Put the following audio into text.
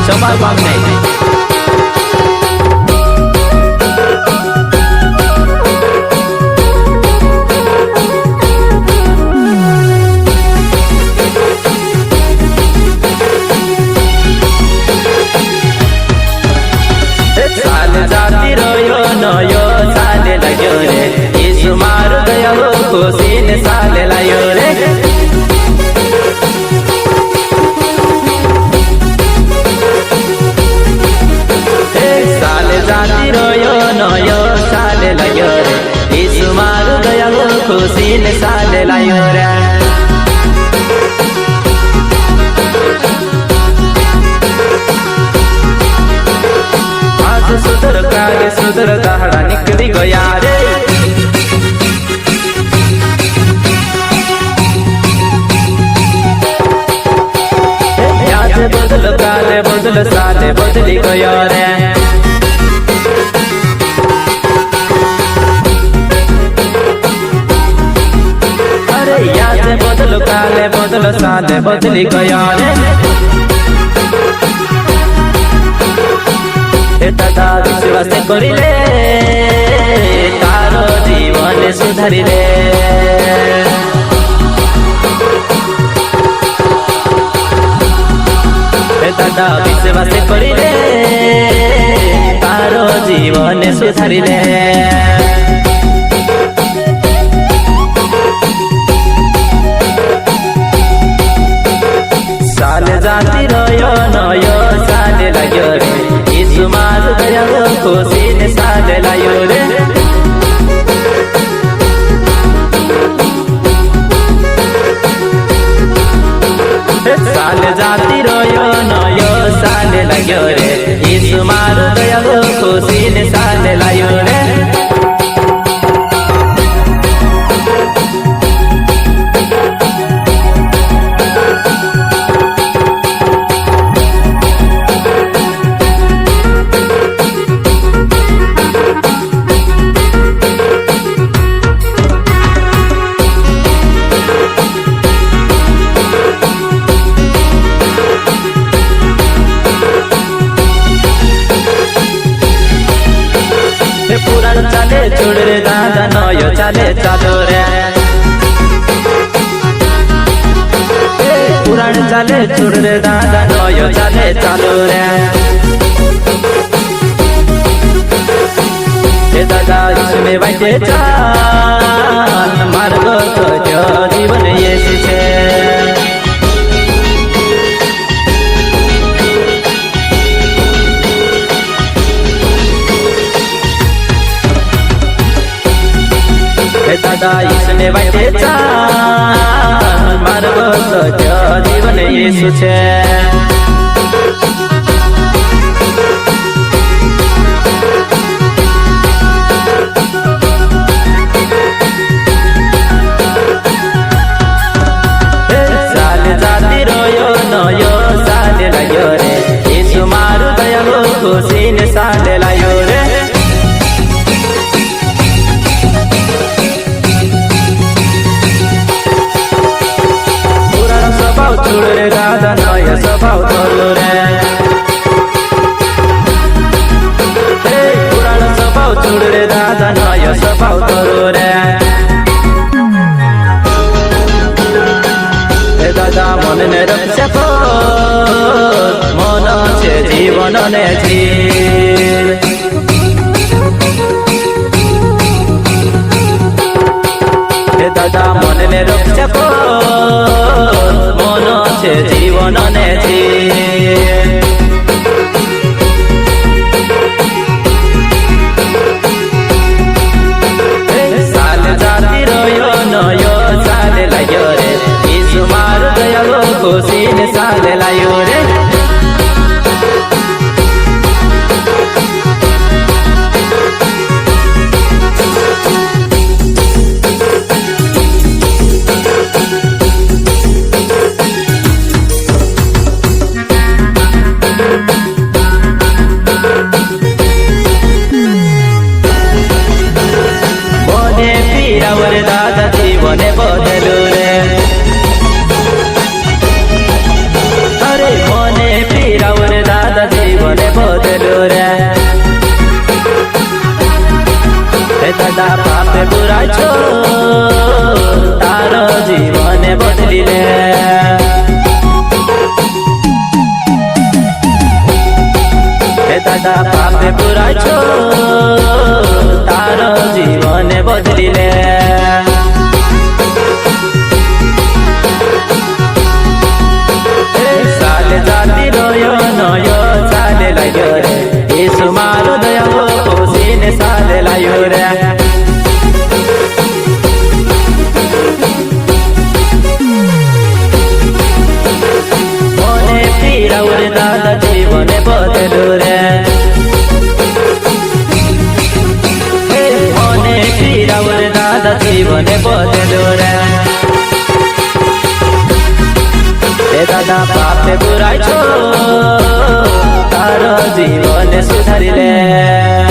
समार मांगने जाती रोयो नयो साले लाग्यो रे यीशु मार गयो खुशी ने साले लायो रे साले जाती रोयो नयो साले लाग्यो रे यीशु मार गयो खुशी ने साले लायो रे सुधर दाहड़ा निकली गया रे आज बदल काले बदल साले बदली गया रे अरे आज बदल काले बदल साले बदली गया रे दादा विश्वास करिले तारो जीवन सुधारिले दादा विश्वास करिले तारो जीवन सुधारिले साले जाती रह्यो नयो साले लाग्यो रे यीशु मार गयो खुशी ने साले लायो रे साले जाती रह्यो नयो साले लाग्यो रे यीशु मार गयो खुशी ने साले लायो रे चाले छोड़ रे दादा नयो चाले चालो रे पुराण चाले छोड़ रे दादा नयो चाले चालो रे दादा इसमें बैठे चाल मार्ग खोजो जीवन येशु छे दादा इसने बैठे चाल मार्ग खोजो जीवन येशु छे साले जाती रोयो नयो साले लायो रे यीशु मार गयो खुशी ने साले लायो रे छोड़ रे दादा नया स्वभाव धरलो रे पुराण स्वभाव छोड़ रे दादा नया स्वभाव धरो रे दादा मन ने रक्षा मन छे जीवन ने जीव दादा मन ने रक्षा मन छे जीवन ने साले जाती रोयो नयो साले लायो रे यीशु मार गयो खुशी ने साले लायो रे પાપે પુરાય છો તારો જીવન બદલી લે હે દાદા પાપે પુરાય છો તારો જીવન બદલી લે સાલે જાતી રોયો નયો ચાલે લાગ્યો રે ઈસુ મારો દયાળો ખુશીને સાલે લાયો રે મને પીરાવ રે દાદા જીવને બદલ્યું રે મને પીરાવ રે દાદા જીવને બદલ્યું રે હે દાદા પાપે પુરાય છો તારો જીવન સુધારી લે